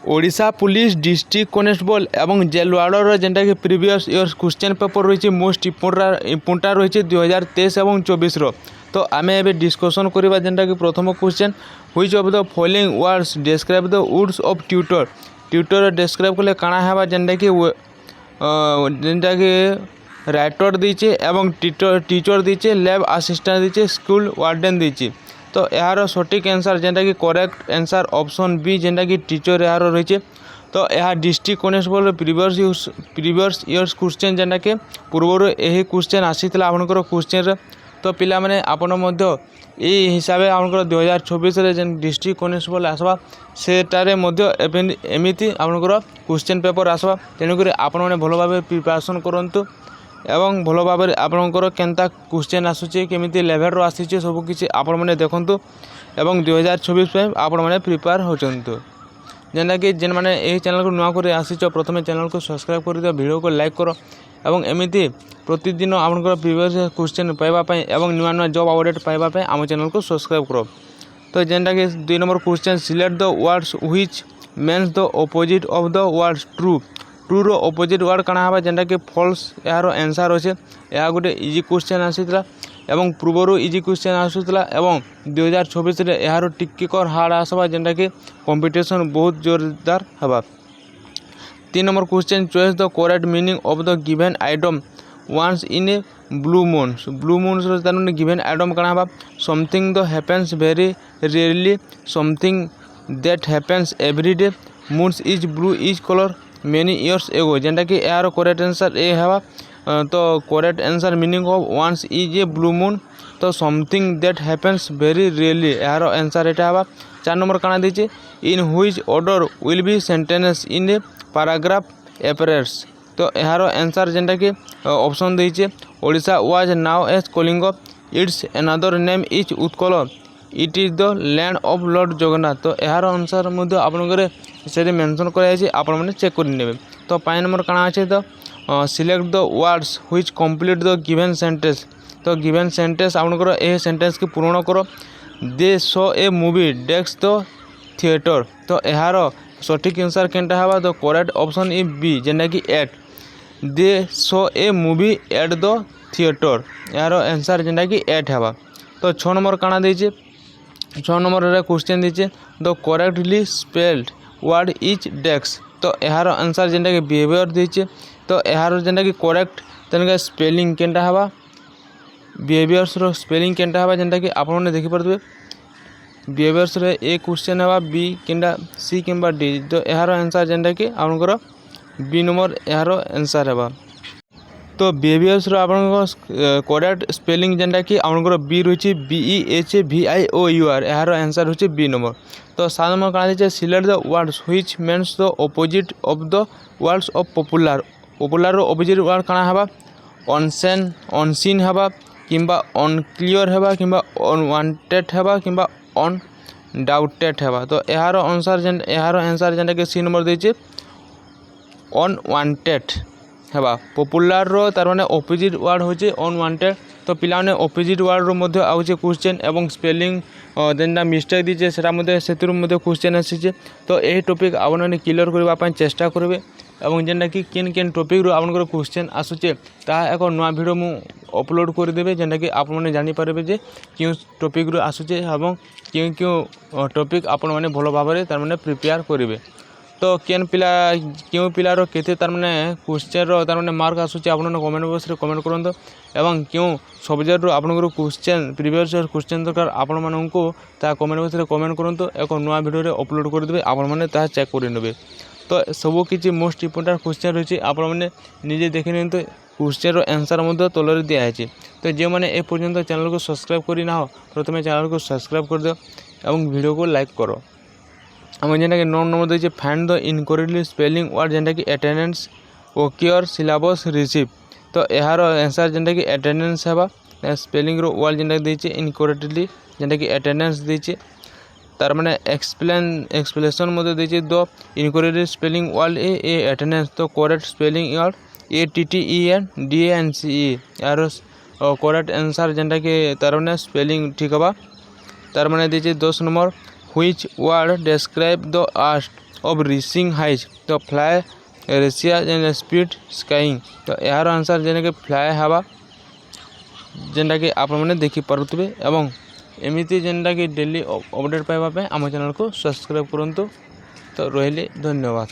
Odisha police district constable एवं jail वार्डर जेनटा कि previous years question paper रही मोस्ट इम्पोर्टाट रही 2023 और 24 तो आम ए डिस्कसन करवा जेनटा कि प्रथम question which of the following words describe the woods of tutor tutor describe कले काଣା हेबा जेनटा कि राइटर दीचे एवं टीचर दीचे लैब असिस्टेंट दीचे स्कूल वार्डन दीचे तो यार सठिक आंसर जेनटा कि करेक्ट आंसर ऑप्शन बी जेनटा कि टीचर यार रही तो यह district constable previous years question जेनटा कि पूर्वर यही क्वेश्चन आसीथिला आपनकर क्वेश्चन तो पिला माने आपण मध्य यही हिसाब से आपनकर 2024 जेन डिस्ट्रिक्ट कनेस्टेबल आसवा सेटारे मध्य एमिति आपनकर क्वेश्चन पेपर आसवा तेणुक आपण मैंने भल भाव प्रिपरेशन करंतु एवं भल भाव आपणकर केनता क्वेश्चन आसूचे केमिति लेवल आसीचे सबकिछि आपण मैंने देखंतु एवं 2024 आपण मैंने प्रिपेयर होचंतु जेनटा कि जेन मैंने यही चैनल को नुआ कर आसीच प्रथम चैनल को सब्सक्राइब कर दियो वीडियो को लाइक करो एवं एमिति प्रतिदिन आपनकर प्रीवियस क्वेश्चन पाइबा एवं नुआ नुआ जॉब अपडेट पाइबा आम चैनल को सब्सक्राइब करो तो जेनटा कि 2 number question select the words which means the opposite of the words true true रो ऑपोजिट वर्ड काଣା हबा जेनटा कि फॉल्स यार आंसर अच्छे यह गोटे इजी क्वेश्चन आसीला एवं पूर्वर इजी क्वेश्चन आसूला एवं 2024 यार टिक्कर हार्ड आसवा जेनटा कि कंपटीशन बहुत जोरदार हबा 3 number question choice the correct meaning of the given item once in a blue moons तार गिवन आइटम काଣା हबा something the happens very rarely something that happens every day moons is blue is colour many years ago जेनटा कि यार correct answer A हवा तो correct answer meaning of once is a blue moon तो something that happens very rarely यार answer एटा हवा 4 number काଣା दीचे in which order will be sentence in a paragraph appears तो यार आंसर जेनटा कि ऑप्शन दीचे Odisha was now as Kalinga its another name is Utkal it is the land of lord Jagannath तो यार आंसर मध्य आपनकर से मेंशन कराई आपण मैंने चेक कर नेबे तो 5 नंबर काଣା अच्छे तो select the words which complete the given sentence तो गिवन सेंटेंस आपनकर ए सेंटेंस की पूर्ण करो they show a movie desk the theatre तो यार सठिक आंसर केनटा हवा तो करेक्ट ऑप्शन इज बी जेना कि at they show a movie at the theatre यार आंसर जेना कि एट हवा तो 6 नंबर काଣା देचे 6 नंबर रे क्वेश्चन दीचे the correctly spelled word is desk तो यार आंसर जेनटा कि बिहेवियर दीचे तो यार जेनटा कि करेक्ट तेनका स्पेलिंग केनटा हवा बिहेवियर्स रो स्पेलिंग केनटा हवा जेनटा कि आपण माने देखि परबे बिहेवियर्स रे ए क्वेश्चन हवा बी केनटा सी किंबा डी तो यार आंसर जेनटा कि आपनकर बी नंबर यार आंसर हवा तो बिहेवियर्स रो आपनकर करेक्ट स्पेलिंग जेनटा कि आपनकर बी रही BEHAVIOUR यार आंसर होची बी नंबर तो 7 नंबर काଣା दीचे select the words which means the opposite of the words of popular popular रो ऑपोजिट वर्ड काଣା हबा अनसीन हबा किंबा अनक्लियर हबा किंबा अनवांटेड हबा किंबा अनडाउटेड हबा तो यार आंसर जेनटा कि सी नंबर दीचे अनवांटेड हबा पॉपुलर रो तार माने ऑपोजिट वर्ड होचे अनवांटेड तो पिला माने ऑपोजिट वर्ड रो मध्य आउचे क्वेश्चन एवं स्पेलिंग जेनटा मिस्टेक दीचे सेटा मध्य सेतिरु मध्य क्वेश्चन आसीचे तो एही टॉपिक आपण माने क्लियर करबा पय चेष्टा करबे एवं जेनटा कि केन टॉपिक रो आपनकर क्वेश्चन आसुचे ता एक नवा वीडियो मु अपलोड कर देबे जेनटा कि आपण माने जानि पारबे जे क्यों टॉपिक रो आसुचे एवं क्यों टॉपिक आपण माने भलो भाबरे तार माने प्रिपेयर करिवे तो क्यों पिलार केते तार माने क्वेश्चन रो तार माने मार्क आसुचे आपण कमेंट बॉक्स रे कमेंट करंतो एवं क्यों सब्जेक्ट रो आपनकर क्वेश्चन प्रीवियस क्वेश्चन दरकार आपण माननको ता कमेंट बॉक्स रे कमेंट करंतो एक नवा वीडियो रे अपलोड कर देबे आपण माने ता चेक कर नेबे तो सब किछि मोस्ट इंपोर्टेंट क्वेश्चन रही आपण माने निजे देखि नियंतो क्वेश्चन रो आंसर मध्य तलरे दिया है तो जे माने ए पर्यंत चैनल को सब्सक्राइब करि ना हो प्रथमे चैनल को सब्सक्राइब कर दियो एवं वीडियो को लाइक करो हम जेनटा कि 9 number they find the incorrectly spelling word जेनटा कि अटेंडेंस ओक्योर सिलेबस रिसीव तो यार आंसर जेनटा कि अटेंडेंस हबा स्पेलिंग रो वर्ड जेनटा देचे इनकरेक्टली जेनटा कि अटेंडेंस देचे तार माने एक्सप्लेनेशन मते देचे the incorrectly spelling word a attendance तो करेक्ट स्पेलिंग वर्ड ATTENDANCE यार करेक्ट आंसर जेनटा कि तार माने स्पेलिंग ठीक हबा तार माने देचे 10 number which word describe the art of reaching highs ତ ଫ୍ଲାଏ ରେସିଆ ସ୍ପିଡ୍ ସ୍କାଇଂ ତ ଏହାର ଆନ୍ସର୍ ଯେନ୍ଟାକି ଫ୍ଲାଏ ହେବା ଯେନ୍ଟାକି ଆପଣମାନେ ଦେଖିପାରୁଥିବେ ଏବଂ ଏମିତି ଯେନ୍ଟାକି ଡେଲି ଅପଡ଼େଟ୍ ପାଇବା ପାଇଁ ଆମ ଚ୍ୟାନେଲ୍କୁ ସବସ୍କ୍ରାଇବ୍ କରନ୍ତୁ। ତ ରହିଲି ଧନ୍ୟବାଦ।